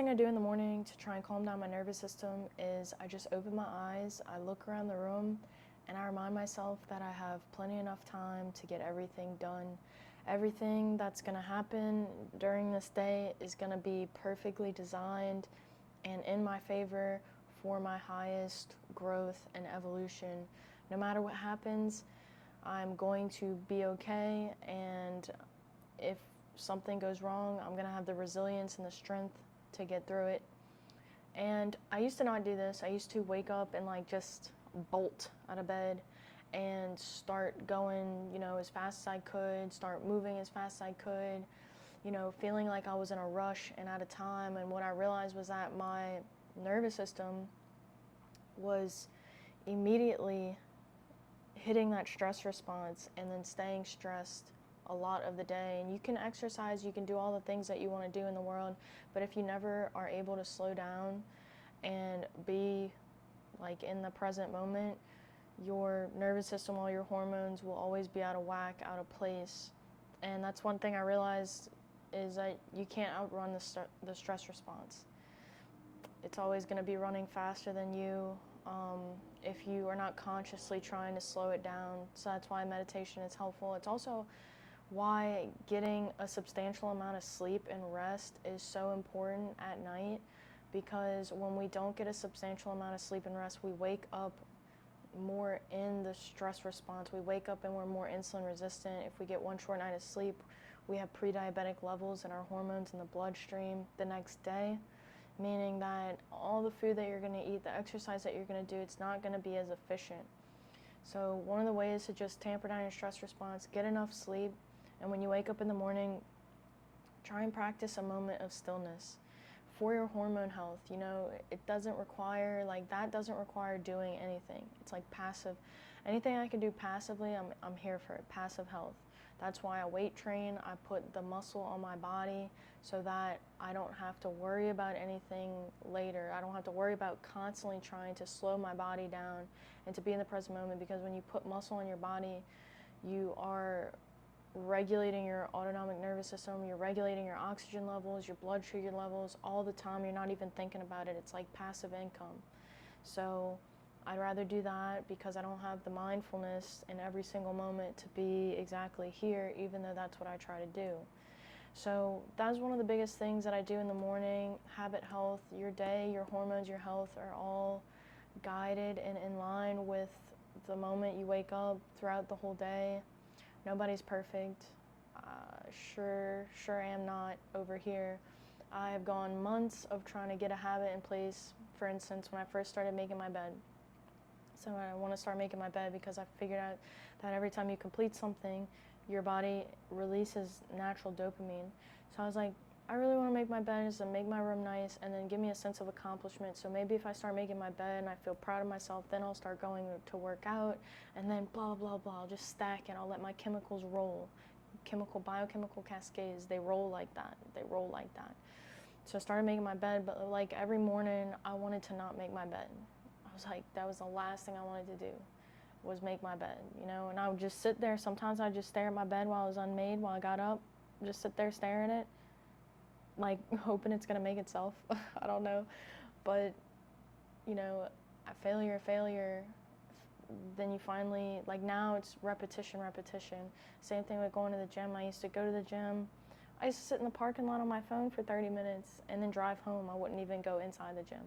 Thing I do in the morning to try and calm down my nervous system is I just open my eyes, I look around the room, and I remind myself that I have plenty enough time to get everything done. Everything that's going to happen during this day is going to be perfectly designed and in my favor for my highest growth and evolution. No matter what happens, I'm going to be okay, and if something goes wrong, I'm going to have the resilience and the strength to get through it. And I used to not do this. I used to wake up and like just bolt out of bed and start going, as fast as I could, start moving as fast as I could, feeling like I was in a rush and out of time. And what I realized was that my nervous system was immediately hitting that stress response and then staying stressed a lot of the day. And you can exercise, you can do all the things that you want to do in the world, but if you never are able to slow down and be like in the present moment, your nervous system, all your hormones will always be out of whack, out of place. And that's one thing I realized, is that you can't outrun the stress response. It's always going to be running faster than you if you are not consciously trying to slow it down. So that's why meditation is helpful. It's also why getting a substantial amount of sleep and rest is so important at night, because when we don't get a substantial amount of sleep and rest, we wake up more in the stress response. We wake up and we're more insulin resistant. If we get one short night of sleep, we have pre-diabetic levels in our hormones in the bloodstream the next day, meaning that all the food that you're going to eat, the exercise that you're going to do, it's not going to be as efficient. So one of the ways to just tamper down your stress response, get enough sleep, and when you wake up in the morning, try and practice a moment of stillness for your hormone health. It doesn't require, that doesn't require doing anything. It's like passive. Anything I can do passively, I'm here for it. Passive health. That's why I weight train. I put the muscle on my body so that I don't have to worry about anything later. I don't have to worry about constantly trying to slow my body down and to be in the present moment, because when you put muscle on your body, you are regulating your autonomic nervous system, you're regulating your oxygen levels, your blood sugar levels all the time. You're not even thinking about it. It's like passive income. So I'd rather do that, because I don't have the mindfulness in every single moment to be exactly here, even though that's what I try to do. So that's one of the biggest things that I do in the morning. Habit health, your day, your hormones, your health are all guided and in line with the moment you wake up throughout the whole day. Nobody's perfect. Sure am not over here. I have gone months of trying to get a habit in place. For instance, when I first started making my bed. So I want to start making my bed because I figured out that every time you complete something, your body releases natural dopamine. So I was like, I really want to make my bed and make my room nice and then give me a sense of accomplishment. So maybe if I start making my bed and I feel proud of myself, then I'll start going to work out, and then blah, blah, blah. I'll just stack and I'll let my chemicals roll. Biochemical cascades, they roll like that. So I started making my bed, but like every morning I wanted to not make my bed. I was like, that was the last thing I wanted to do, was make my bed, and I would just sit there. Sometimes I'd just stare at my bed while it was unmade, while I got up, just sit there staring at it, like hoping it's gonna make itself. I don't know, but failure, then you finally, like now it's repetition. Same thing with going to the gym. I used to go to the gym, I used to sit in the parking lot on my phone for 30 minutes and then drive home. I wouldn't even go inside the gym,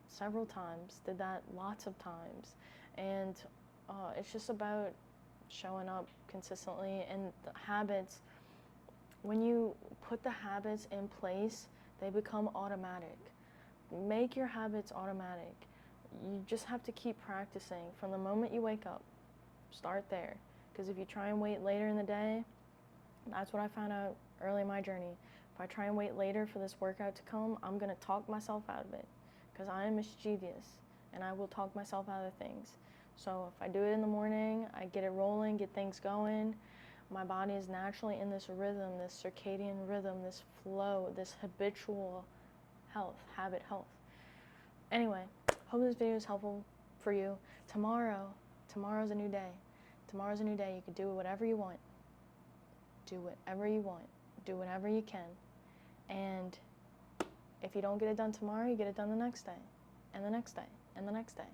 several times, did that lots of times. And it's just about showing up consistently. And the habits, when you put the habits in place, they become automatic. Make your habits automatic. You just have to keep practicing from the moment you wake up. Start there. Because if you try and wait later in the day, that's what I found out early in my journey. If I try and wait later for this workout to come, I'm going to talk myself out of it, because I am mischievous and I will talk myself out of things. So if I do it in the morning, I get it rolling, get things going. My body is naturally in this rhythm, this circadian rhythm, this flow, this habitual health, habit health. Anyway, hope this video is helpful for you. Tomorrow's a new day. Tomorrow's a new day. You can do whatever you want. Do whatever you want. Do whatever you can. And if you don't get it done tomorrow, you get it done the next day, and the next day, and the next day.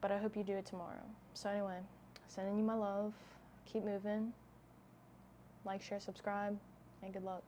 But I hope you do it tomorrow. So anyway, sending you my love. Keep moving. Like, share, subscribe, and good luck.